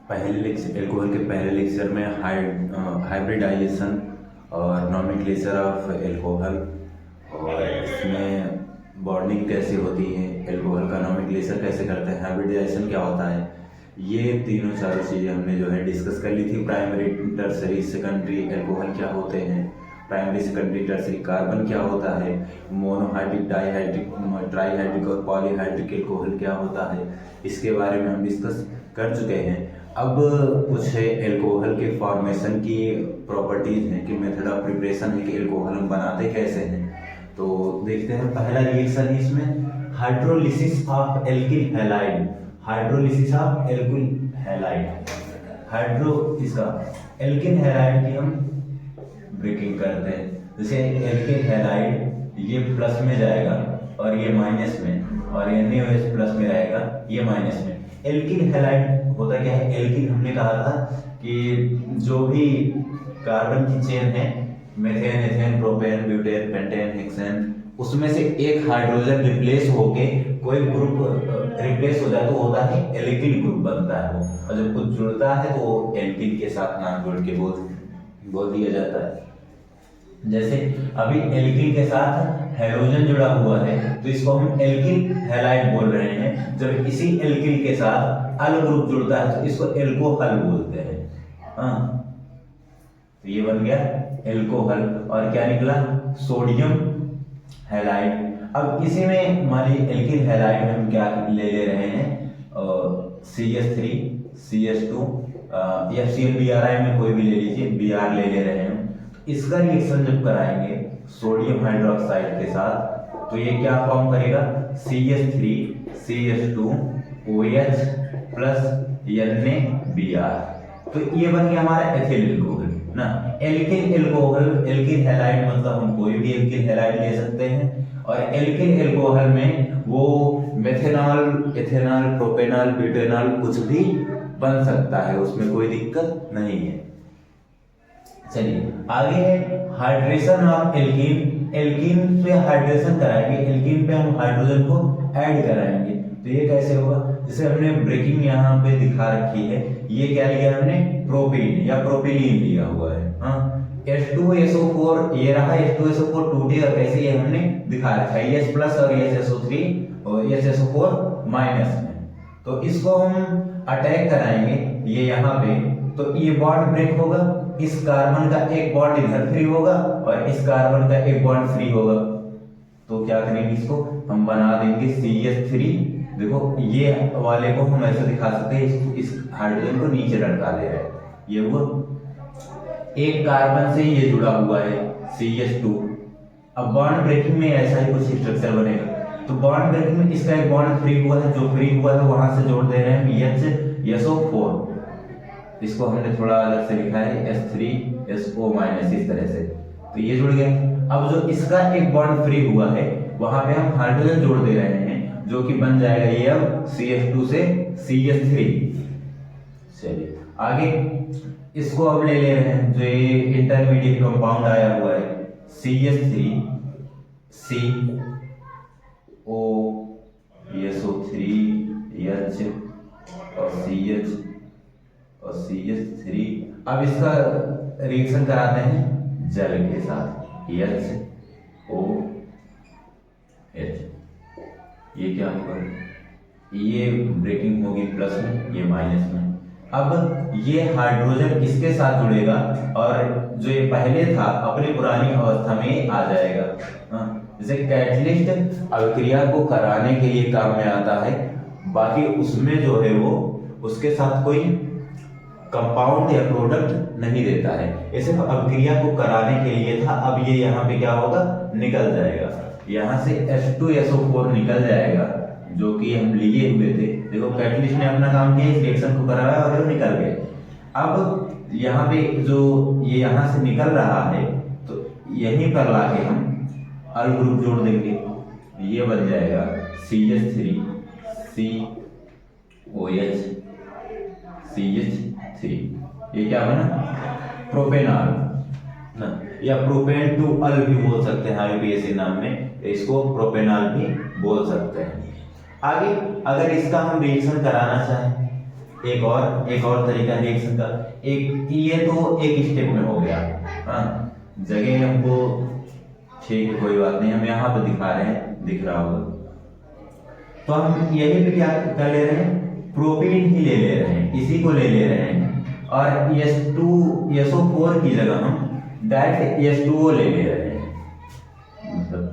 Alcohol के पहले lecture में हाइब्रिडाइजेशन और नॉमेनक्लेचर ऑफ एल्कोहल और इसमें बॉन्डिंग कैसे होती है, एल्कोहल का नॉमेनक्लेचर कैसे करते हैं, हाइब्रिडाइजेशन क्या होता है, ये तीनों चारों चीज़ें हमने जो है डिस्कस कर ली थी। प्राइमरी, टर्सरी, सेकेंडरी एल्कोहल क्या होते हैं, प्राइमरी, सेकेंडरी, टर्सरी कार्बन क्या होता है, मोनोहाइड्रिक, डाईहाइड्रिक, ट्राईहाइड्रिक और पॉलीहाइड्रिक एल्कोहल क्या होता है, इसके बारे में हम डिस्कस कर चुके हैं। अब कुछ एल्कोहल के फॉर्मेशन की प्रॉपर्टीज हैं कि मेथड ऑफ प्रिपरेशन है कि एल्कोहल हम बनाते कैसे हैं। तो देखते हैं, पहला रिएक्शन है इसमें hydrolysis of alkyl halide. Hydrolysis of alkyl halide, इसका एल्किल हैलाइड की हम ब्रेकिंग करते हैं। जैसे एल्किल हैलाइड ये प्लस में जाएगा और ये माइनस में, और NaOH प्लस में रहेगा, ये माइनस में। एल्किल हैलाइड होता क्या है? एल्किल हमने कहा था कि जो भी कार्बन की चेन है, methane, ethane, propane, butane, pentane, hexane, उसमें से एक हाइड्रोजन रिप्लेस होके कोई ग्रुप रिप्लेस हो जाए तो होता है एल्किल ग्रुप बनता है वो, और जब कुछ जुड़ता है तो वो एल्किल के साथ नाम जोड़ के बोल दिया जाता है। जैसे अभी एल्किल के साथ हैलोजन जुड़ा हुआ है तो इसको हम एल्किल हैलाइड बोल रहे हैं। जब इसी एल्किल के साथ अल ग्रुप जुड़ता है तो इसको एल्कोहल बोलते हैं। तो ये बन गया एल्कोहल, और क्या निकला? Sodium halide. अब इसी में मान लीजिए एल्किल हैलाइड में हम क्या ले रहे हैं, CH3, CH2, FCl में कोई भी ले लीजिए, Br ले रहे हैं। इसका रिएक्शन जब कराएंगे सोडियम हाइड्रोक्साइड के साथ तो ये क्या फॉर्म करेगा? CH3, CH2, OH plus NaBr। तो ये बन गया हमारा एथिल एल्कोहल ना। एल्किल एल्कोहल, एल्किल हैलाइड मतलब हम कोई भी एल्किल हैलाइड ले सकते हैं, और एल्किल एल्कोहल में वो मेथेनॉल, एथेनॉल, प्रोपेनॉल, ब्यूटेनॉल कुछ भी बन सकता है, उसमें कोई दिक्कत नहीं है। चलिए आगे है हाइड्रेशन ऑफ एल्कीन। एल्कीन पे हाइड्रेशन कराएंगे, एल्कीन पे हम हाइड्रोजन को ऐड कराएंगे। तो ये कैसे होगा? जैसे हमने ब्रेकिंग यहाँ पे दिखा रखी है, ये क्या लिया हमने? प्रोपीन या प्रोपिलीन लिया हुआ है। H2SO4, ये रहा H2SO4 टूटेगा कैसे, ये हमने दिखा रखा है, H प्लस और SSO3 और SSO4 माइनस में। तो इसको हम अटैक कराएंगे ये यहाँ पे, तो ये बॉन्ड ब्रेक होगा, इस कार्बन का एक बॉन्ड इधर फ्री होगा और इस कार्बन का एक बॉन्ड फ्री होगा। तो क्या करेंगे, इसको हम बना देंगे CH3। देखो ये वाले को हम ऐसे दिखा सकते हैं, इस हाइड्रोजन को नीचे लटका दे रहे हैं, ये वो एक कार्बन से ये जुड़ा हुआ है CH2। अब बॉन्ड ब्रेकिंग में ऐसा ही कुछ स्ट्रक्चर बनेगा। तो बॉन्ड ब्रेकिंग में इसका एक बॉन्ड फ्री हुआ है, जो फ्री हुआ है वहां से जोड़ दे रहे हैं HSO4। इसको हमने थोड़ा अलग से लिखा है H3SO माइनस, इस तरह से। तो ये जुड़ गया। अब जो इसका एक बॉन्ड फ्री हुआ है वहां पे हम हाइड्रोजन जोड़ दे रहे हैं, जो कि बन जाएगा ये अब CH2 से CH3। चलिए आगे इसको अब ले रहे हैं, जो ये इंटरमीडिएट कंपाउंड आया हुआ है CH3, CO, SO3, H और CH और CH3। अब इसका रिएक्शन कराते हैं जल के साथ, HOH। ये क्या होगा? ये ब्रेकिंग होगी प्लस में, ये माइनस में। अब ये हाइड्रोजन इसके साथ जुड़ेगा और जो ये पहले था अपनी पुरानी अवस्था में आ जाएगा। जैसे कैटलिस्ट अभिक्रिया को कराने के लिए काम में आता है, बाकी उसमें जो है वो उसके साथ कोई कंपाउंड या प्रोडक्ट नहीं देता है, ये सिर्फ अभिक्रिया को कराने के लिए था। अब ये यहाँ पे क्या होगा? निकल जाएगा, यहाँ से H2SO4 निकल जाएगा, जो कि हम लिए हुए थे। देखो कैटलिस्ट ने अपना काम किया, इस रिएक्शन को कराया और वो निकल गए। अब यहाँ पे जो ये यहाँ से निकल रहा है तो यहीं पर लाके हम अल ग्रुप जोड़ देंगे, ये बन जाएगा CH3, COH, CH3। ये क्या बना? प्रोपेनॉल ना, या प्रोपेन टू अल भी बोल सकते हैं IUPAC नाम में, इसको प्रोपेनॉल भी बोल सकते हैं। आगे अगर इसका हम रिएक्शन कराना चाहें एक और तरीका रिएक्शन का, एक ये तो एक स्टेप में हो गया। हाँ, जगह हमको ठीक है, कोई बात नहीं, हम यहाँ पे दिखा रहे हैं, दिख रहा होगा। तो हम यही पे क्या कर ले रहे हैं, प्रोपीन ही ले रहे हैं, इसी को ले रहे हैं, और SO4 की जगह हम डायरेक्ट H2O ले रहे हैं, मतलब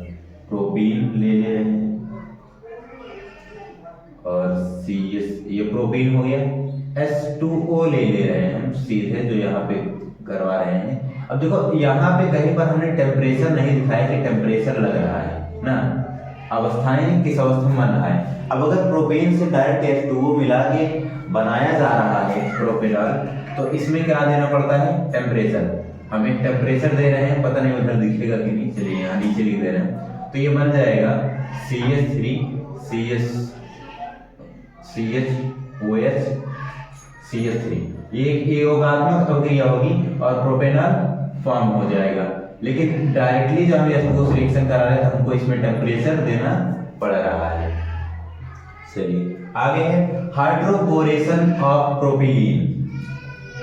प्रोपीन ले रहे हैं और ये प्रोपीन हो गया, H2O ले रहे हैं हम सीधे, जो यहाँ पे करवा रहे हैं। अब देखो यहाँ पे कहीं पर हमने टेम्परेचर नहीं दिखाया कि टेम्परेचर लग रहा है ना, अवस्थाएं किस अवस्था में बन रहा है। अब अगर प्रोपेन से डायरेक्ट H2O मिला के बनाया जा रहा है प्रोपेनॉल, तो इसमें क्या देना पड़ता है, टेम्परेचर। हम एक टेम्परेचर दे रहे हैं, पता नहीं उधर दिखेगा कि नहीं, चलिए यहाँ नीचे लिख दे रहे हैं। तो ये बन जाएगा CH3 ये एक एयोगात्मक अभिक्रिया होगी और प्रोपेनॉल फॉर्म हो जाएगा। लेकिन डायरेक्टली जब हम इसको रिएक्शन करा रहे हैं तो हमको इसमें टेम्परेचर देना पड़ रहा है। चलिए आगे है हाइड्रोबोरेशन ऑफ प्रोपिलीन।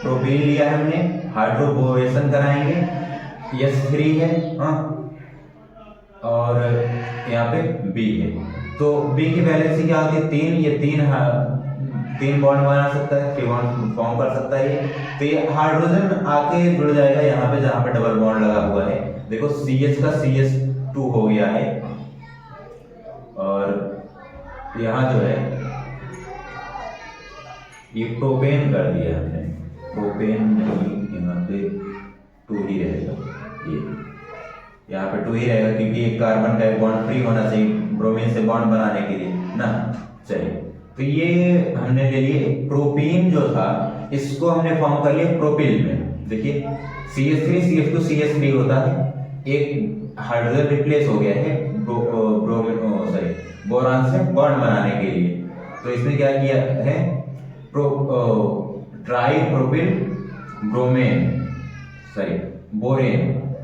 प्रोपिलीन लिया है हमने, हाइड्रोबोरेशन कराएंगे, H3 है, हाँ, और यहाँ पे B है। तो B की वैलेंसी क्या होती है, 3, ये 3 बॉन्ड बना सकता है, 3 बॉन्ड फॉर्म कर सकता है ये। तो ये हाइड्रोजन आके जुड़ जाएगा यहाँ पे, जहाँ पे डबल बॉन्ड लगा हुआ है। देखो CH का CH2 हो गया है, और यहाँ जो है ये प्रोपेन कर दिया हमने, प्रोपेन नहीं, यहाँ पे 2 ही रहेगा, ये यहाँ पे 2 ही रहेगा, क्योंकि एक कार्बन का एक बॉन्ड फ्री होना चाहिए ब्रोमीन से बॉन्ड बनाने के लिए ना। चलिए तो ये हमने ले लिए। प्रोपीन जो था इसको हमने फॉर्म कर लिया प्रोपिल में। देखिए CH3 CH2 CH3 होता है, एक हाइड्रोजन रिप्लेस हो गया है बोरान से बॉन्ड बनाने के लिए। तो इसने क्या किया है, ट्राई प्रोपिल बोरेन,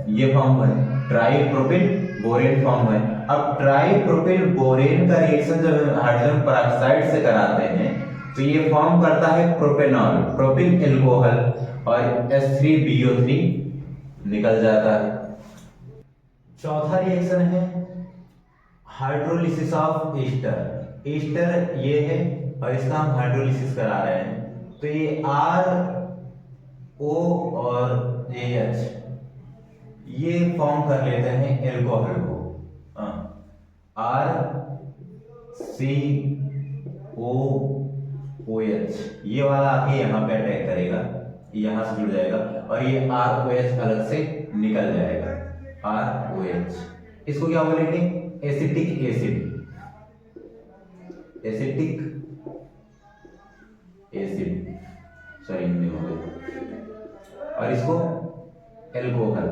ये फॉर्म है, ट्राई प्रोपिल बोरेन फॉर्म है। अब ट्राई प्रोपिल बोरेन का रिएक्शन जब हाइड्रोजन पेरोक्साइड से कराते हैं तो ये फॉर्म करता है प्रोपेनॉल, प्रोपिल एल्कोहल, और H3BO3 निकल जाता है। चौथा रिएक्शन है हाइड्रोलिसिस ऑफ ईस्टर। ईस्टर ये है और इसका हम हाइड्रोलिसिस करा रहे हैं। तो ये RO और AH ये फॉर्म कर लेते हैं एल्कोहल को, RCOOH, ये वाला आके यहाँ पे अटैक करेगा, यहाँ से जुड़ जाएगा, और ये ROH अलग से निकल जाएगा, ROH। इसको क्या बोलेंगे, एसिटिक एसिड, सॉरी हिंदी हो गया, और इसको एल्कोहल,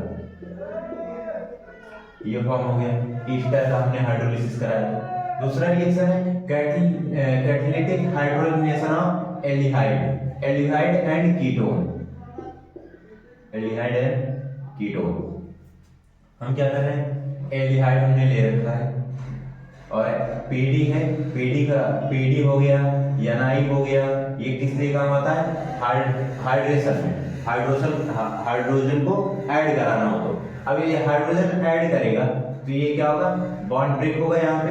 ये फॉर्म हो गया। ईस्टर का हमने हाइड्रोलिसिस कराया। दूसरा रिएक्शन है catalytic hydrogenation of aldehyde and ketone. हम क्या कर रहे हैं, एल्डिहाइड हमने ले रखा है और पीडी है, पीडी हो गया, NI हो गया, ये किस लिए काम आता है, हाइड्रेशन में, हाइड्रोजन को ऐड कराना हो। तो अब ये हाइड्रोजन ऐड करेगा तो ये क्या होगा, बॉन्ड ब्रेक होगा, यहाँ पे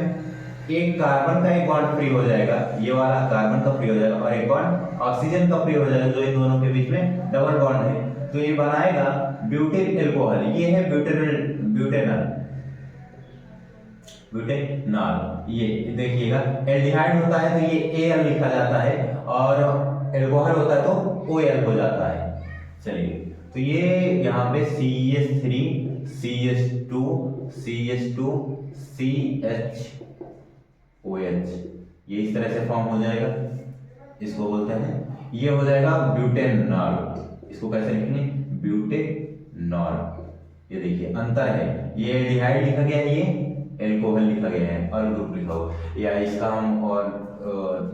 एक कार्बन का एक बॉन्ड फ्री हो जाएगा, ये वाला कार्बन का फ्री हो जाएगा, और एक बॉन्ड ऑक्सीजन का फ्री हो जाएगा, जो इन दोनों के बीच में डबल बॉन्ड है। तो ये बनाएगा ब्यूटेन एल्कोहल, ये है ब्यूटेनॉल, ये देखिएगा एल्डिहाइड होता है तो ये Al लिखा जाता है, और एल्कोहल होता है तो OL हो जाता है। चलिए तो ये यहाँ पे CH3 CH2 CH2 CHOH ये इस तरह से फॉर्म हो जाएगा, इसको बोलते हैं, ये हो जाएगा ब्यूटेनॉल। इसको कैसे लिखेंगे, ब्यूटेनॉल। ये देखिए अंतर है, ये एल्डिहाइड लिखा गया है, ये एल्कोहल लिखा गया है, और ग्रुप लिखा हुआ, या इसका हम और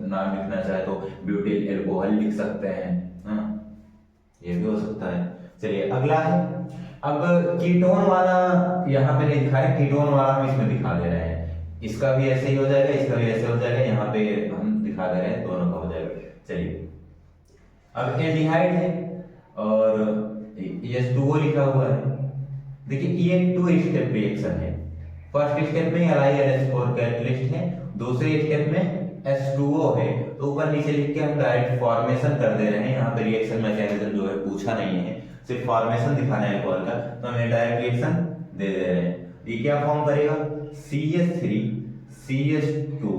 नाम लिखना चाहे तो ब्यूटेल एल्कोहल लिख सकते हैं, हाँ ये भी हो सकता है। चलिए अगला है, अब कीटोन वाला यहाँ पे नहीं दिखाया, कीटोन वाला हम इसमें दिखा दे रहे हैं। इसका भी ऐसे ही हो जाएगा, इसका भी ऐसे हो जाएगा, यहाँ पे हम दिखा दे रहे हैं, दोनों का हो जाएगा। चलिए अब एल्डिहाइड है और H2O लिखा हुआ है। देखिए ये 2 स्टेप रिएक्शन है। फर्स्ट स्टेप में LiLH4 कैटलिस्ट है, दूसरे स्टेप में H2O है। तो ऊपर नीचे लिख के हम डायरेक्ट फॉर्मेशन कर दे रहे हैं। यहाँ पे रिएक्शन मैकेनिज्म जो है पूछा नहीं है, सिर्फ फॉर्मेशन दिखाना है अल्कोहल का, तो हम डायरेक्ट रिएक्शन दे दे रहे हैं। ये क्या फॉर्म करेगा, CH3 CH2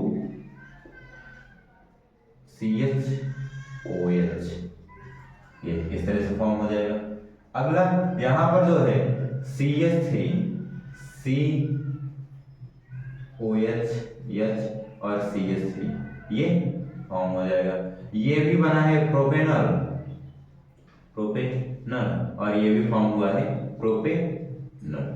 CHOH, ये इस तरह से फॉर्म हो जाएगा। अगला यहां पर जो है CH3 COH और CH3, ये फॉर्म हो जाएगा। ये भी बना है प्रोपेनॉल और ये भी फॉर्म हुआ है प्रोपेनॉल।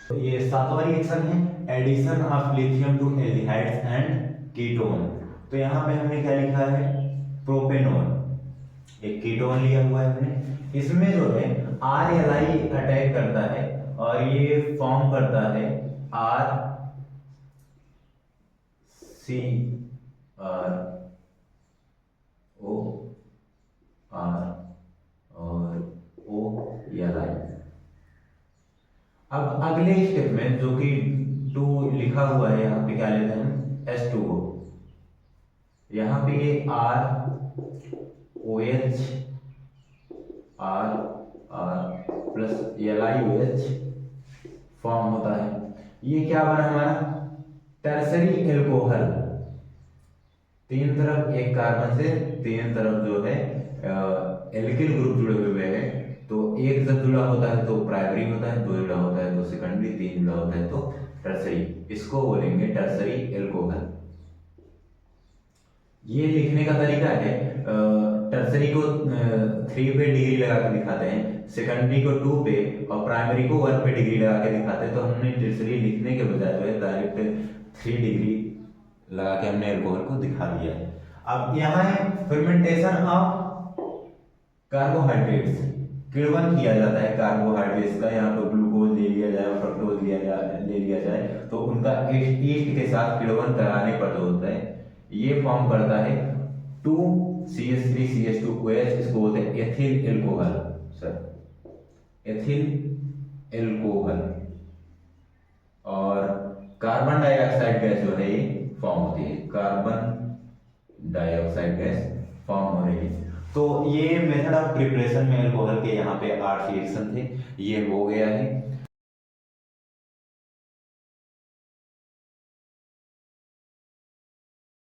तो ये सातवां रिएक्शन है addition of lithium to aldehydes and ketone. तो यहाँ पे हमने क्या लिखा है, प्रोपेनॉल, एक कीटोन लिया हुआ है हमने। इसमें जो है RLi अटैक करता है और ये फॉर्म करता है CrOR और OLi। अब अगले स्टेप में जो कि 2 लिखा हुआ है, यहाँ पे क्या लेते हैं हम, H2O। यहाँ पे ये ROH R plus LiOH form होता है। ये क्या बना हमारा, टर्सरी एल्कोहल। 3 तरफ एक कार्बन से 3 तरफ जो है एल्किल ग्रुप जुड़े हुए हैं। तो एक जब जुड़ा होता है तो प्राइमरी होता है, 2 जुड़ा होता है तो सेकेंडरी, 3 जुड़ा होता है तो टर्सरी। इसको बोलेंगे टर्सरी एल्कोहल। ये लिखने का तरीका है, टर्सरी को 3 पे डिग्री लगा के दिखाते हैं, सेकेंडरी को 2 पे और प्राइमरी को 1 पे डिग्री लगा के दिखाते हैं। तो हमने टर्सरी लिखने के बजाय जो है डायरेक्ट 3 डिग्री लगा के हमने एल्कोहल को दिखा दिया है। अब यहाँ है फर्मेंटेशन ऑफ कार्बोहाइड्रेट्स, किण्वन किया जाता है कार्बोहाइड्रेट्स का। यहाँ पर ग्लूकोज ले लिया जाए, फ्रक्टोज ले लिया जाए तो उनका ईस्ट के साथ किण्वन कराने पर जो होता है ये फॉर्म करता है 2CH3 CH2OH, इसको बोलते हैं ethyl alcohol. Sir ethyl alcohol. और कार्बन डाइऑक्साइड गैस जो है ये फॉर्म होती है, कार्बन डाइऑक्साइड गैस फॉर्म हो रही है। तो ये मेथड ऑफ प्रिपरेशन में अल्कोहल के यहाँ पे 8 रिएक्शन थे, ये हो गया है।